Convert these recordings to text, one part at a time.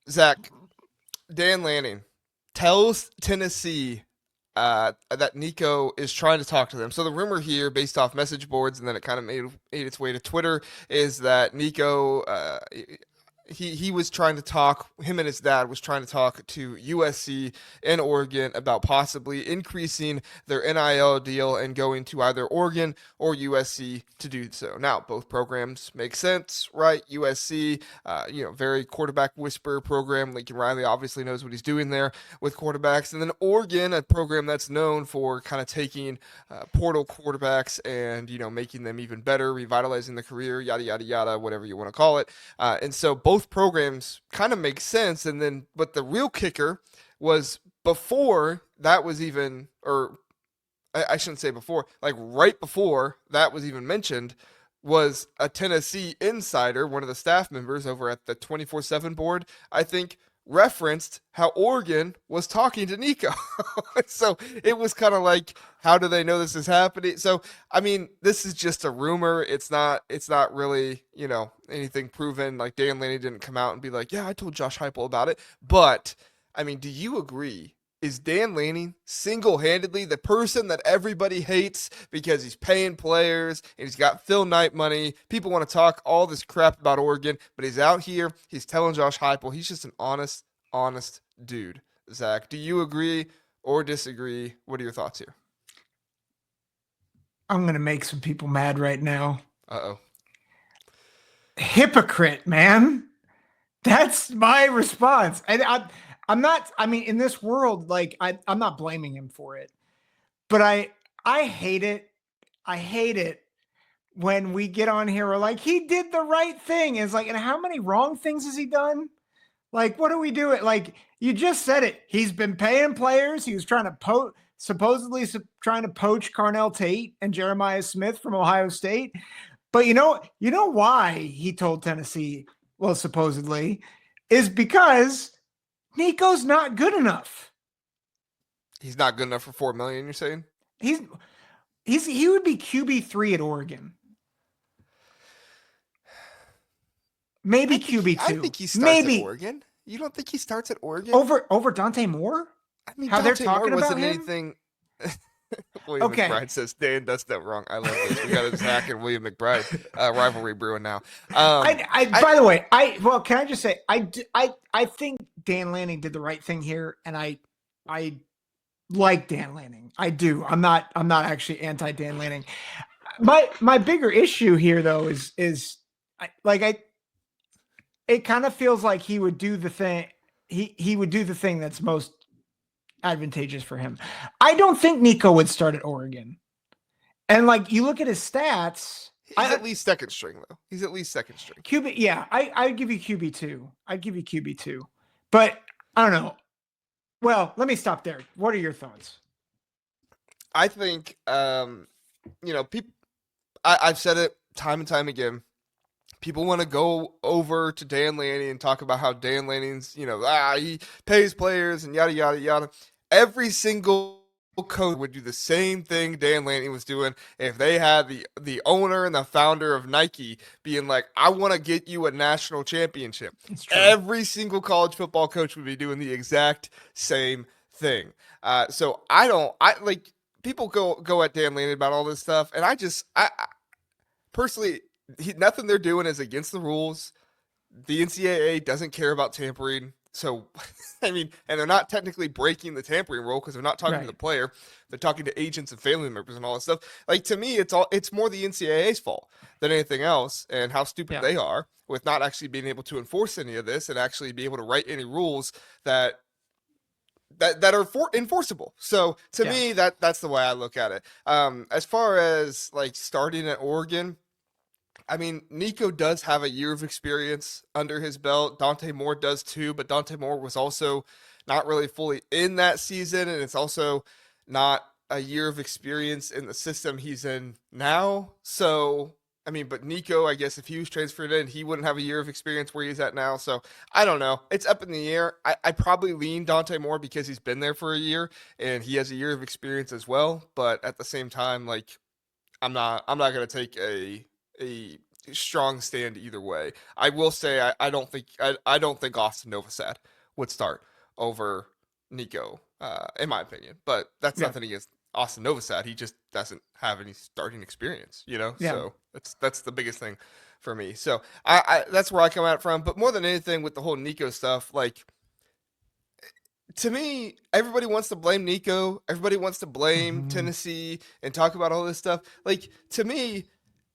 Zach, Dan Lanning tells Tennessee that Nico is trying to talk to them. So the rumor here, based off message boards, and then it kind of made its way to Twitter, is that Nico he was trying to talk. Him and his dad was trying to talk to USC and Oregon about possibly increasing their NIL deal and going to either Oregon or USC to do so. Now, both programs make sense, right? USC, very quarterback whisperer program. Lincoln Riley obviously knows what he's doing there with quarterbacks, and then Oregon, a program that's known for kind of taking portal quarterbacks and making them even better, revitalizing the career, yada yada yada, whatever you want to call it. And so both programs kind of make sense. And then, but the real kicker was before that was even, or I shouldn't say before, like right before that was even mentioned, was a Tennessee insider, one of the staff members over at the 24/7 board, I think, referenced how Oregon was talking to Nico. So it was kind of like, how do they know this is happening? So I mean, this is just a rumor. It's not really, anything proven. Like Dan Lanning didn't come out and be like, yeah, I told Josh Heupel about it. But I mean, do you agree? Is Dan Lanning single-handedly the person that everybody hates because he's paying players and he's got Phil Knight money? People want to talk all this crap about Oregon, but he's out here. He's telling Josh Heupel he's just an honest dude. Zach, do you agree or disagree? What are your thoughts here? I'm going to make some people mad right now. Uh-oh. Hypocrite, man. That's my response. I'm not, I mean, in this world, like I'm not blaming him for it, but I hate it. I hate it when we get on here, we're like, he did the right thing. It's like, and how many wrong things has he done? Like, what are we doing? Like, you just said it. He's been paying players. He was trying to supposedly trying to poach Carnell Tate and Jeremiah Smith from Ohio State. But you know why he told Tennessee, well, supposedly, is because Nico's not good enough. He's not good enough for 4 million, you're saying? He's he would be QB3 at Oregon. Maybe QB2. I think he starts at Maybe Oregon. You don't think he starts at Oregon? over Dante Moore? I mean, How they're Dante Moore talking about wasn't him? anything. William Okay. McBride says, Dan, that's that wrong. I love this. We got a Zach and William McBride rivalry brewing now. By the way, can I just say, I think Dan Lanning did the right thing here, and I like Dan Lanning. I do. I'm not actually anti Dan Lanning. My bigger issue here though is it kind of feels like he would do the thing. He would do the thing that's most advantageous for him. I don't think Nico would start at Oregon. And like you look at his stats, he's at least second string though. He's at least second string. QB, yeah, I'd give you QB2. I'd give you QB2. But I don't know. Well, let me stop there. What are your thoughts? I think people I've said it time and time again. People want to go over to Dan Lanning and talk about how Dan Lanning's, he pays players and yada, yada, yada. Every single coach would do the same thing Dan Lanning was doing if they had the owner and the founder of Nike being like, I want to get you a national championship. Every single college football coach would be doing the exact same thing. So people go at Dan Lanning about all this stuff. And I personally, nothing they're doing is against the rules. The NCAA doesn't care about tampering. So, I mean, and they're not technically breaking the tampering rule because they're not talking to the player. They're talking to agents and family members and all that stuff. Like, to me, it's more the NCAA's fault than anything else and how stupid they are with not actually being able to enforce any of this and actually be able to write any rules that are enforceable. So to me, that's the way I look at it. As far as like starting at Oregon, I mean, Nico does have a year of experience under his belt. Dante Moore does too, but Dante Moore was also not really fully in that season, and it's also not a year of experience in the system he's in now. So, I mean, but Nico, I guess if he was transferred in, he wouldn't have a year of experience where he's at now. So, I don't know. It's up in the air. I probably lean Dante Moore because he's been there for a year, and he has a year of experience as well. But at the same time, like, I'm not going to take a strong stand either way. I will say I don't think I don't think Austin Novosad would start over Nico, in my opinion. But that's Yeah. nothing against Austin Novosad. He just doesn't have any starting experience, you know. Yeah. So that's the biggest thing for me. So that's where I come at from. But more than anything, with the whole Nico stuff, like to me, everybody wants to blame Nico. Everybody wants to blame Mhm. Tennessee and talk about all this stuff. Like to me,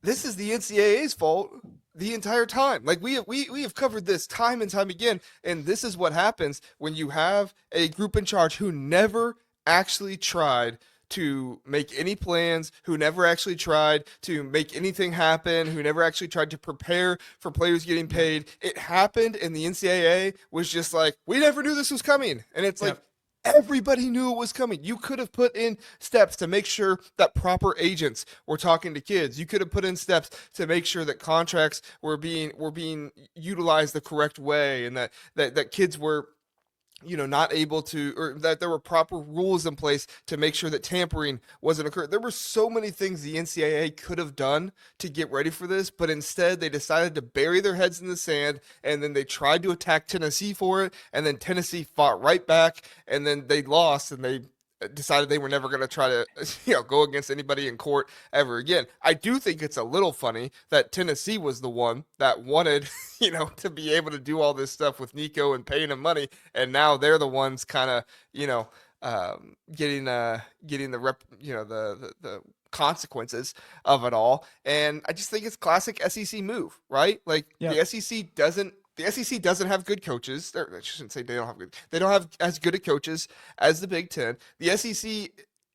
this is the NCAA's fault the entire time. Like we have covered this time and time again, and this is what happens when you have a group in charge who never actually tried to make any plans, who never actually tried to make anything happen, who never actually tried to prepare for players getting Yep. paid. It happened, and the NCAA was just like, we never knew this was coming. And it's like, Yep. everybody knew it was coming. You could have put in steps to make sure that proper agents were talking to kids. You could have put in steps to make sure that contracts were being utilized the correct way, and that kids were not able to, or that there were proper rules in place to make sure that tampering wasn't occurring. There were so many things the NCAA could have done to get ready for this, but instead they decided to bury their heads in the sand, and then they tried to attack Tennessee for it, and then Tennessee fought right back, and then they lost, and they decided they were never going to try to go against anybody in court ever again. I do think it's a little funny that Tennessee was the one that wanted to be able to do all this stuff with Nico and paying him money, and now they're the ones kind of getting the the consequences of it all. And I just think it's classic SEC move, right? Like Yep. the SEC doesn't have good coaches. I shouldn't say they don't have good. They don't have as good of coaches as the Big Ten. The SEC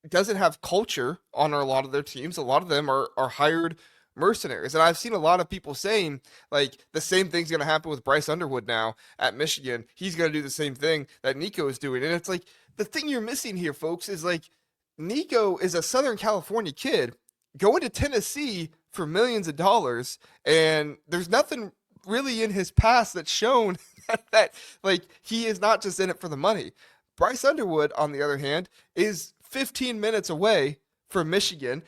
doesn't have culture on a lot of their teams. A lot of them are hired mercenaries. And I've seen a lot of people saying like the same thing's going to happen with Bryce Underwood now at Michigan. He's going to do the same thing that Nico is doing. And it's like the thing you're missing here, folks, is like Nico is a Southern California kid going to Tennessee for millions of dollars, and there's nothing really in his past that's shown that like he is not just in it for the money. Bryce Underwood, on the other hand, is 15 minutes away from Michigan.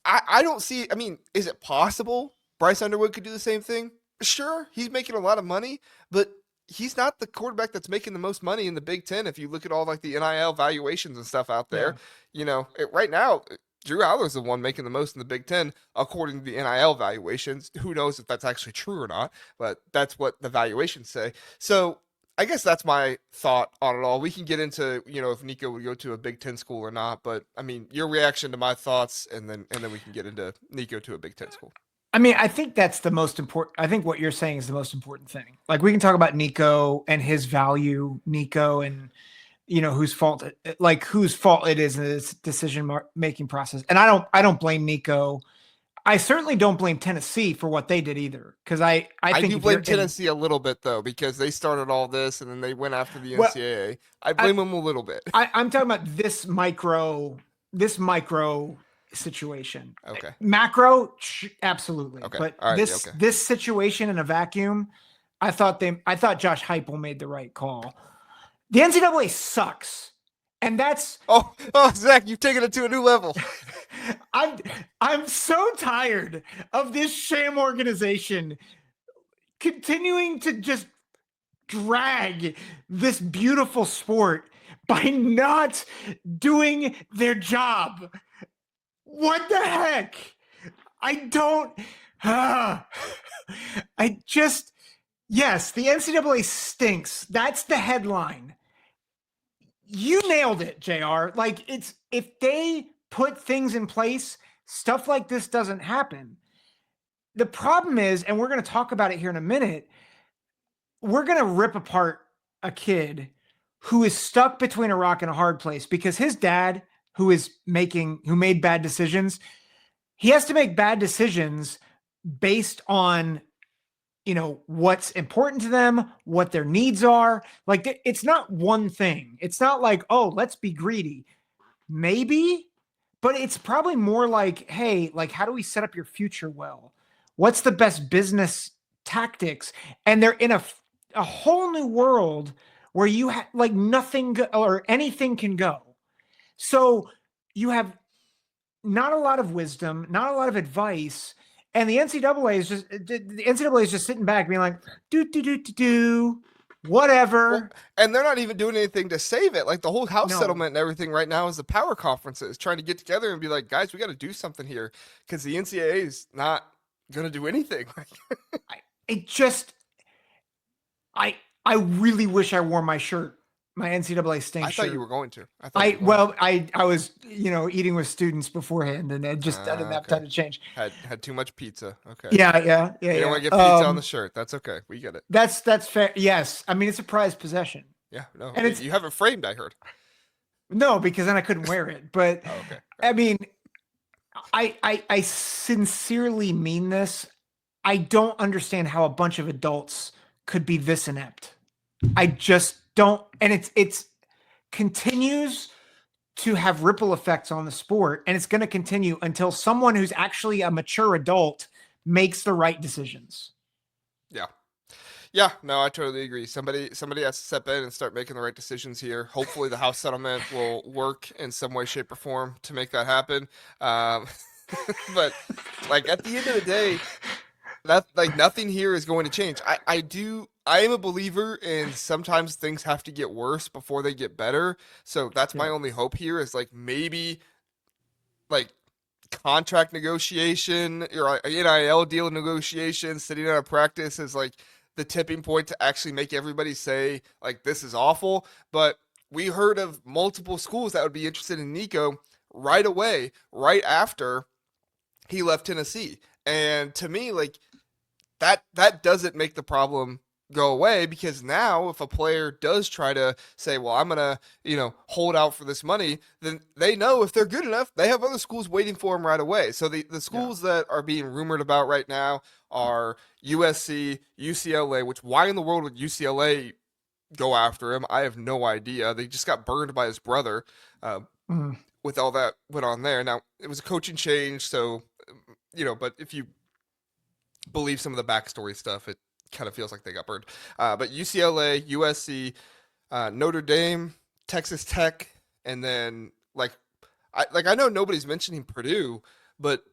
I don't see. I mean, is it possible Bryce Underwood could do the same thing? Sure, he's making a lot of money, but he's not the quarterback that's making the most money in the Big Ten. If you look at all like the NIL valuations and stuff out Yeah. there, right now, Drew Allar's the one making the most in the Big Ten according to the NIL valuations. Who knows if that's actually true or not? But that's what the valuations say. So I guess that's my thought on it all. We can get into if Nico would go to a Big Ten school or not, but I mean your reaction to my thoughts, and then we can get into Nico to a Big Ten school. I mean, I think that's the most important. I think what you're saying is the most important thing. Like we can talk about Nico and his value, Nico, and whose fault it is in this decision making process. And I don't blame Nico. I certainly don't blame Tennessee for what they did either. Because I think do blame Tennessee a little bit though, because they started all this and then they went after the well, NCAA. I blame them a little bit. I'm talking about this micro situation. Okay. Macro, absolutely. Okay. But All right. this situation in a vacuum, I thought Josh Heupel made the right call. The NCAA sucks. And that's oh Zach, you've taken it to a new level. I'm so tired of this sham organization continuing to just drag this beautiful sport by not doing their job. What the heck? Yes, the NCAA stinks. That's the headline. You nailed it, JR. Like if they put things in place, stuff like this doesn't happen. The problem is, and we're going to talk about it here in a minute, we're going to rip apart a kid who is stuck between a rock and a hard place because his dad, who made bad decisions, he has to make bad decisions based on what's important to them, what their needs are. Like it's not one thing. It's not like, oh, let's be greedy. Maybe, but it's probably more like, hey, like how do we set up your future well? What's the best business tactics? And they're in a whole new world where you have like nothing or anything can go. So you have not a lot of wisdom, not a lot of advice, And the NCAA is just sitting back being like, do, Well, whatever. and they're not even doing anything to save it. Like the whole house No, settlement and everything right now is the power conferences trying to get together and be like, guys, we got to do something here because the NCAA is not going to do anything. it just, I really wish I wore my shirt, my NCAA stink I thought shirt. you were going to. I thought you were going Well, I was, eating with students beforehand, and I didn't have okay. time to change. Had too much pizza. Okay. Yeah. You didn't want to get pizza on the shirt. That's okay. We get it. That's fair. Yes, I mean it's a prized possession, Yeah. No, and it's you have it framed. I heard. no because then I couldn't wear it. But Oh, okay. I mean, I sincerely mean this. I don't understand how a bunch of adults could be this inept. I just don't, and it's continues to have ripple effects on the sport, and it's going to continue until someone who's actually a mature adult makes the right decisions. Yeah. Yeah, no, I totally agree. Somebody has to step in and start making the right decisions here. Hopefully, the house settlement will work in some way, shape, or form to make that happen. Um, but like at the end of the day, that like nothing here is going to change. I am a believer in sometimes things have to get worse before they get better. So that's my Yeah. only hope here is like maybe like contract negotiation or NIL deal negotiation, sitting out of practice is like the tipping point to actually make everybody say like this is awful. But we heard of multiple schools that would be interested in Nico right away, right after he left Tennessee. And to me, like that doesn't make the problem go away because now if a player does try to say, well, I'm gonna, hold out for this money, then they know if they're good enough, they have other schools waiting for them right away. So the schools that are being rumored about right now are USC, UCLA, which why in the world would UCLA go after him? I have no idea. They just got burned by his brother Mm. with all that went on there. Now it was a coaching change, so but if you believe some of the backstory stuff, it kind of feels like they got burned. But UCLA, USC, Notre Dame, Texas Tech, and then I know nobody's mentioning Purdue, but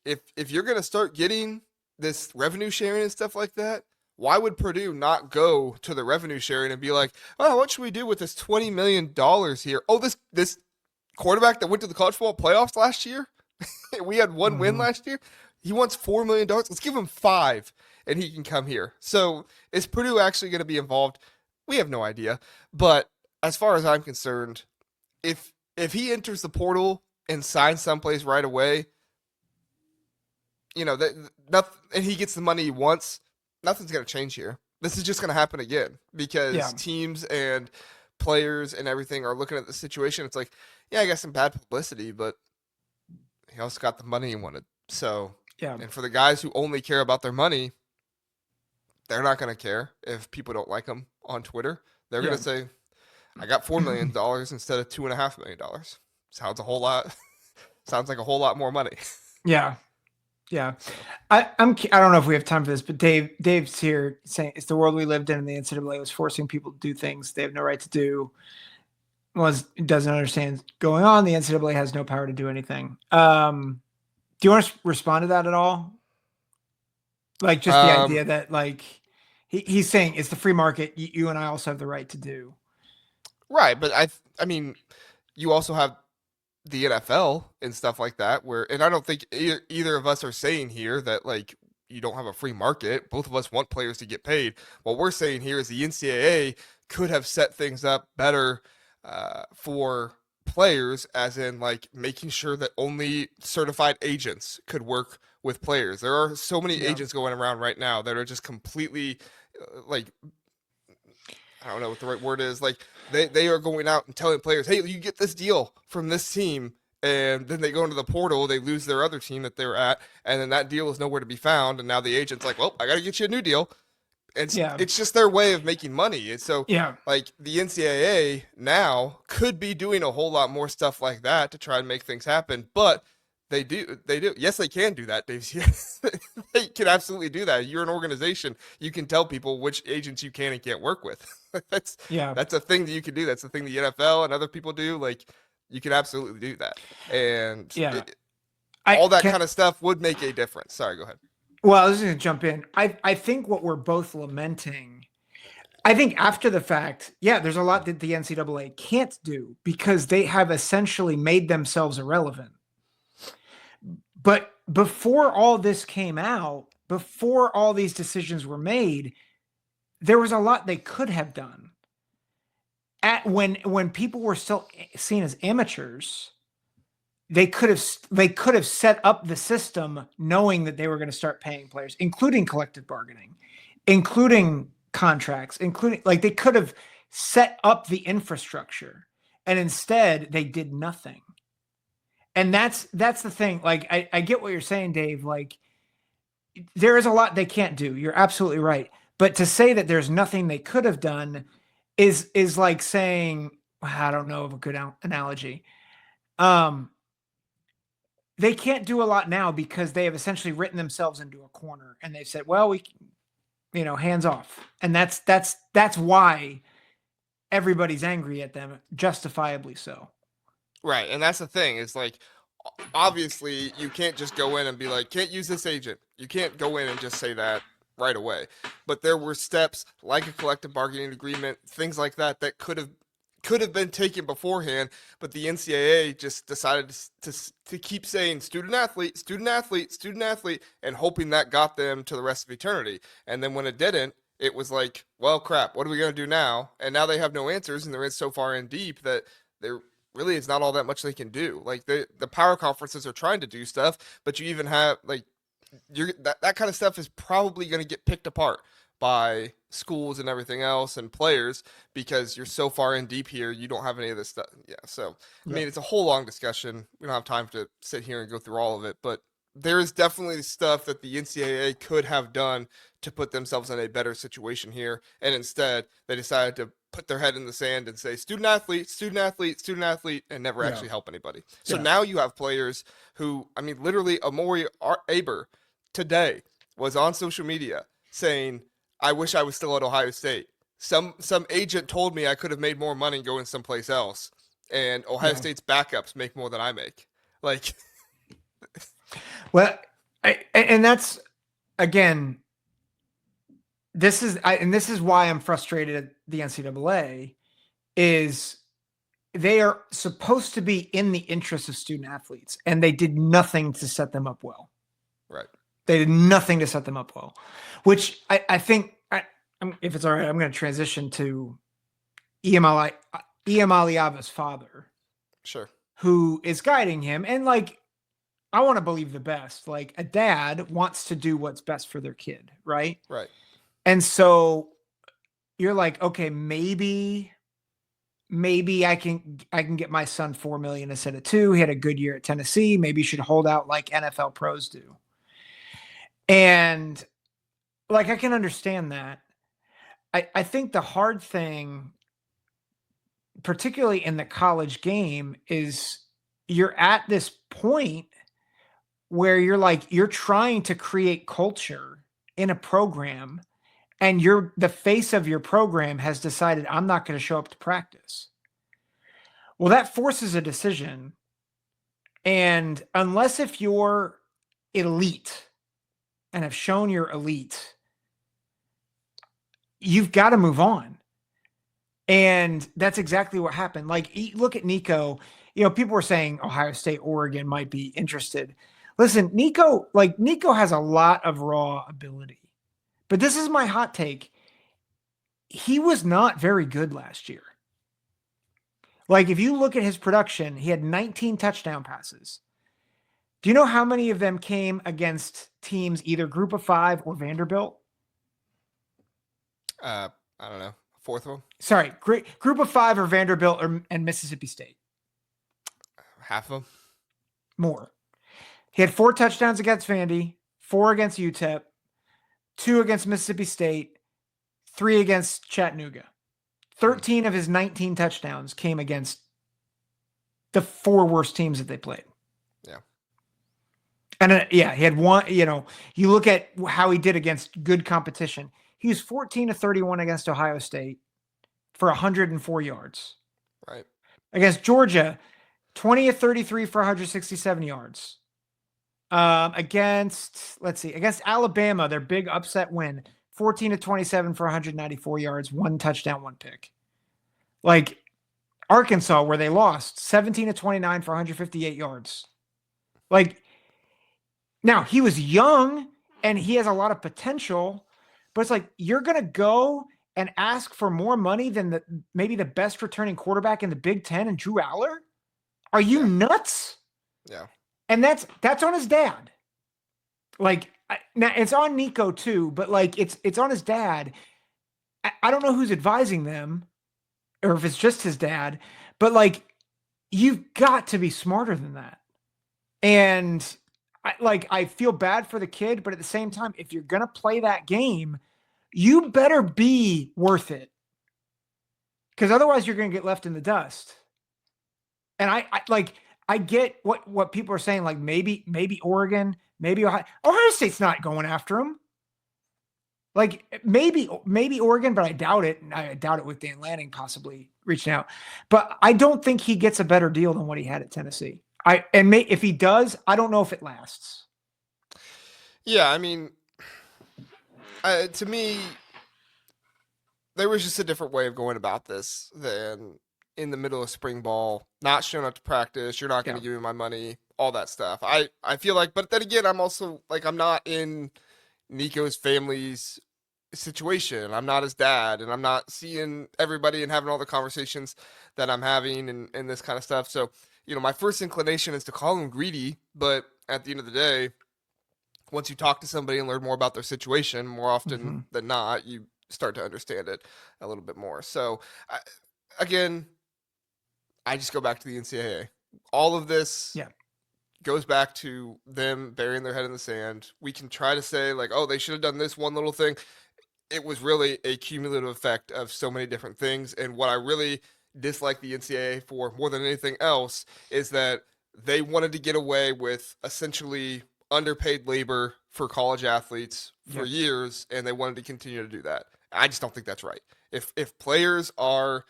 if you're gonna start getting this revenue sharing and stuff like that, why would Purdue not go to the revenue sharing and be like, oh, what should we do with this $20 million here? Oh, this quarterback that went to the college football playoffs last year, we had one win Mhm. last year. He wants $4 million. Let's give him five, and he can come here. So is Purdue actually going to be involved? We have no idea. But as far as I'm concerned, if he enters the portal and signs someplace right away, and he gets the money he wants, nothing's going to change here. This is just going to happen again because Yeah. teams and players and everything are looking at the situation. It's like, yeah, I got some bad publicity, but he also got the money he wanted. So, Yeah. and for the guys who only care about their money, they're not going to care if people don't like them on Twitter. They're going Yeah. to say, I got $4 million instead of $2.5 million. Sounds a whole lot. Sounds like a whole lot more money. Yeah. Yeah. So, I don't know if we have time for this, but Dave's here saying it's the world we lived in, and the NCAA was forcing people to do things they have no right to do. Doesn't understand what's going on. The NCAA has no power to do anything. Do you want to respond to that at all? Like just the idea that like he's saying it's the free market. You and I also have the right to do. right, but I mean, you also have the NFL and stuff like that and I don't think either of us are saying here that like you don't have a free market. Both of us want players to get paid. What we're saying here is the NCAA could have set things up better for players, as in like making sure that only certified agents could work with players. There are so many Yeah. agents going around right now that are just completely like I don't know what the right word is. Like they are going out and telling players, "Hey, you get this deal from this team," and then they go into the portal, they lose their other team that they're at, and then that deal is nowhere to be found. And now the agent's like, "Well, I got to get you a new deal." Yeah. It's just their way of making money. And so, Yeah. like the NCAA now could be doing a whole lot more stuff like that to try and make things happen, but. They do. They do. Yes, they can do that, Dave. Yes, they can absolutely do that. You're an organization. You can tell people which agents you can and can't work with. that's Yeah. that's a thing that you can do. That's the thing the NFL and other people do. Like you can absolutely do that. And Yeah. all that Can kind of stuff would make a difference. Sorry, go ahead. Well, I was going to jump in. I think what we're both lamenting, I think after the fact, yeah, there's a lot that the NCAA can't do because they have essentially made themselves irrelevant. But before all this came out, before all these decisions were made, there was a lot they could have done. When people were still seen as amateurs, they could have set up the system knowing that they were going to start paying players, including collective bargaining, including contracts, including like they could have set up the infrastructure, and instead they did nothing. And that's the thing. Like I get what you're saying, Dave. Like there is a lot they can't do. You're absolutely right. But to say that there's nothing they could have done is like saying, I don't know of a good analogy. They can't do a lot now because they have essentially written themselves into a corner and they've said, well, hands off. And that's why everybody's angry at them, justifiably so. Right, and that's the thing. Is like, obviously, you can't just go in and be like, can't use this agent. You can't go in and just say that right away. But there were steps like a collective bargaining agreement, things like that that could have been taken beforehand, but the NCAA just decided to keep saying student athlete, student athlete, student athlete, and hoping that got them to the rest of eternity. And then when it didn't, it was like, well, crap, what are we going to do now? And now they have no answers, and they're in so far in deep that there really is not all that much they can do. Like the power conferences are trying to do stuff, but you even have like that kind of stuff is probably going to get picked apart by schools and everything else and players because you're so far in deep here, you don't have any of this stuff. Yeah. So, I mean, it's a whole long discussion. We don't have time to sit here and go through all of it, but there is definitely stuff that the NCAA could have done to put themselves in a better situation here. And instead, they decided to put their head in the sand and say student athlete, student athlete, student athlete, and never actually help anybody. So now you have players who, I mean, literally Amori Aber today was on social media saying, I wish I was still at Ohio State. Some agent told me I could have made more money going someplace else, and Ohio State's backups make more than I make. Like, well, and that's again, this is why I'm frustrated at the NCAA is they are supposed to be in the interest of student athletes, and they did nothing to set them up well. Right. They did nothing to set them up well, which I think, if it's all right, I'm going to transition to Iamaleava's father. Sure. Who is guiding him. And like, I want to believe the best. Like a dad wants to do what's best for their kid, right? Right. And so you're like, okay, maybe I can get my son $4 million instead of $2 million. He had a good year at Tennessee. Maybe you should hold out like NFL pros do. And like, I can understand that. I think the hard thing, particularly in the college game, is you're at this point where you're trying to create culture in a program, and the face of your program has decided, I'm not going to show up to practice. Well, that forces a decision. And unless if you're elite and have shown you're elite, you've got to move on. And that's exactly what happened. Like, look at Nico. People were saying Ohio State, Oregon might be interested. Listen, Nico has a lot of raw ability. But this is my hot take. He was not very good last year. Like, if you look at his production, he had 19 touchdown passes. Do you know how many of them came against teams either Group of Five or Vanderbilt? I don't know. Fourth one? Sorry, Group of Five or Vanderbilt and Mississippi State. Half of them? More. He had 4 touchdowns against Vandy, 4 against UTEP, 2 against Mississippi State, 3 against Chattanooga. 13 of his 19 touchdowns came against the 4 worst teams that they played. Yeah. And he had one, you look at how he did against good competition. He was 14 of 31 against Ohio State for 104 yards. Right. Against Georgia, 20 of 33 for 167 yards. Against Alabama, their big upset win, 14-27 for 194 yards, 1 touchdown, 1 pick. Like Arkansas, where they lost, 17-29 for 158 yards. Like, now he was young and he has a lot of potential, but it's like you're gonna go and ask for more money than maybe the best returning quarterback in the Big Ten and Drew Aller? Are you nuts? Yeah. And that's on his dad. Like, now it's on Nico too, but like it's on his dad. I don't know who's advising them or if it's just his dad, but like you've got to be smarter than that. And I feel bad for the kid, but at the same time, if you're gonna play that game, you better be worth it. Because otherwise you're gonna get left in the dust. And I get what people are saying, like maybe Oregon, maybe Ohio State's not going after him. Like maybe Oregon, but I doubt it. I doubt it with Dan Lanning possibly reaching out. But I don't think he gets a better deal than what he had at Tennessee. If he does, I don't know if it lasts. Yeah, I mean, to me, there was just a different way of going about this than in the middle of spring ball, not showing up to practice. You're not going to give me my money, all that stuff. I feel like, but then again, I'm also like, I'm not in Nico's family's situation. I'm not his dad, and I'm not seeing everybody and having all the conversations that I'm having and this kind of stuff. So, my first inclination is to call him greedy, but at the end of the day, once you talk to somebody and learn more about their situation, more often than not, you start to understand it a little bit more. So, again, I just go back to the NCAA. All of this goes back to them burying their head in the sand. We can try to say, like, oh, they should have done this one little thing. It was really a cumulative effect of so many different things. And what I really dislike the NCAA for more than anything else is that they wanted to get away with essentially underpaid labor for college athletes for years, and they wanted to continue to do that. I just don't think that's right. If players are,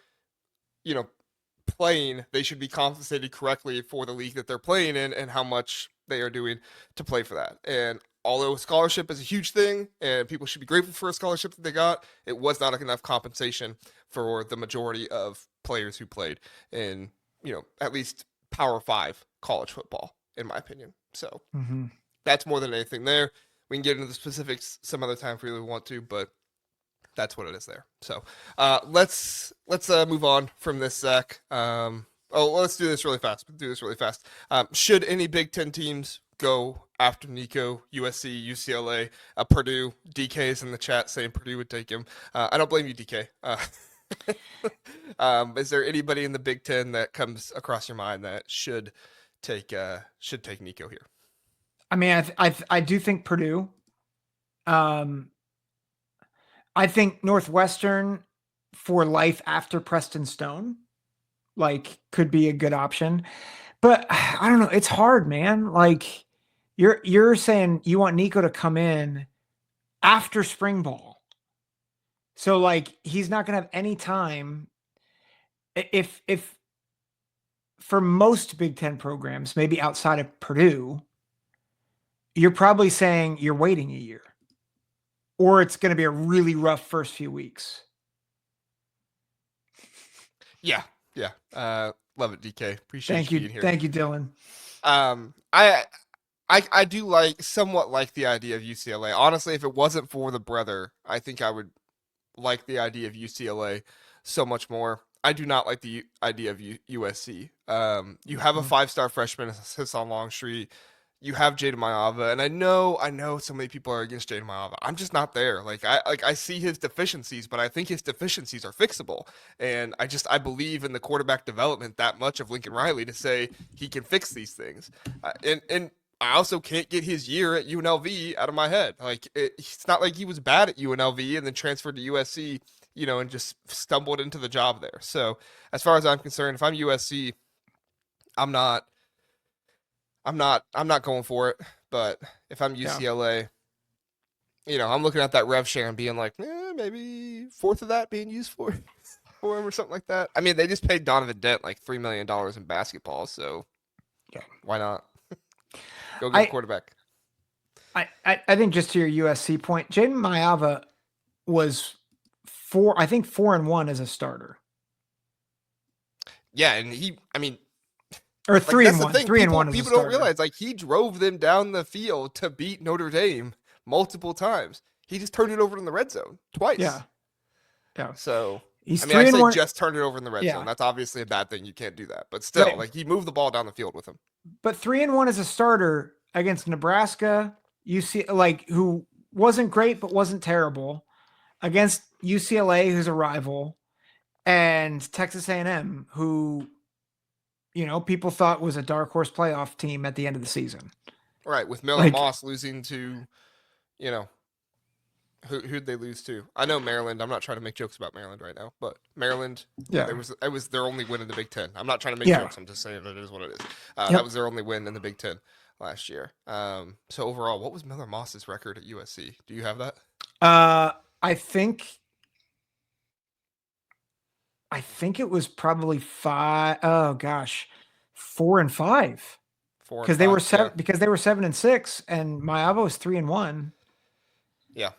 playing, they should be compensated correctly for the league that they're playing in and how much they are doing to play for that. And although scholarship is a huge thing and people should be grateful for a scholarship that they got, it was not enough compensation for the majority of players who played in, at least Power 5 college football, in my opinion. So that's more than anything there. We can get into the specifics some other time if we really want to, but that's what it is there. So let's move on from this, Zach. Let's do this really fast. Should any Big Ten teams go after Nico? USC, UCLA, Purdue? DK is in the chat saying Purdue would take him. I don't blame you, DK. Is there anybody in the Big Ten that comes across your mind that should take Nico here? I mean, I do think Purdue. I think Northwestern for life after Preston Stone, could be a good option. But I don't know. It's hard, man. Like you're saying you want Nico to come in after spring ball. So he's not going to have any time. If for most Big Ten programs, maybe outside of Purdue, you're probably saying you're waiting a year. Or it's going to be a really rough first few weeks. Yeah. Love it, DK. Appreciate you being here. Thank you, Dylan. I do somewhat like the idea of UCLA. Honestly, if it wasn't for the brother, I think I would like the idea of UCLA so much more. I do not like the idea of USC. You have a 5-star freshman, Hassan Longstreet. You have Jada Iamaleava, and I know so many people are against Jada Iamaleava. I'm just not there. I see his deficiencies, but I think his deficiencies are fixable. And I believe in the quarterback development that much of Lincoln Riley to say he can fix these things. And I also can't get his year at UNLV out of my head. It's not like he was bad at UNLV and then transferred to USC, and just stumbled into the job there. So as far as I'm concerned, if I'm USC, I'm not going for it. But if I'm UCLA, I'm looking at that rev share and being like, maybe fourth of that being used for him or something like that. I mean, they just paid Donovan Dent $3 million in basketball, so why not? Go get a I, quarterback. I think just to your USC point, Jaden Mayava was I think 4-1 as a starter. Yeah, and he, I mean, Or like three that's and the one, thing. three and People one as a people don't starter. realize like he drove them down the field to beat Notre Dame multiple times. He just turned it over in the red zone twice. Yeah, yeah. So, He's I mean, I three and say one. just turned it over in the red zone. Yeah, That's obviously a bad thing. You can't do that. But still, right. like he moved the ball down the field with him. But 3-1 as a starter against Nebraska, UC, like who wasn't great but wasn't terrible, against UCLA, who's a rival, and Texas A&M, who people thought was a dark horse playoff team at the end of the season. Right, with Miller Like, Moss losing to, you know, who'd they lose to? I know Maryland. I'm not trying to make jokes about Maryland right now, but Maryland, yeah, it was their only win in the Big Ten. I'm not trying to make yeah, jokes. I'm just saying it is what it is. That yep. was their only win in the Big Ten last year. So overall, what was Miller Moss's record at USC? Do you have that? I think it was probably 5. Oh gosh, 4-5 Four and because they were five. Yeah, 7 because they were 7-6, and Mayava was 3-1. yeah.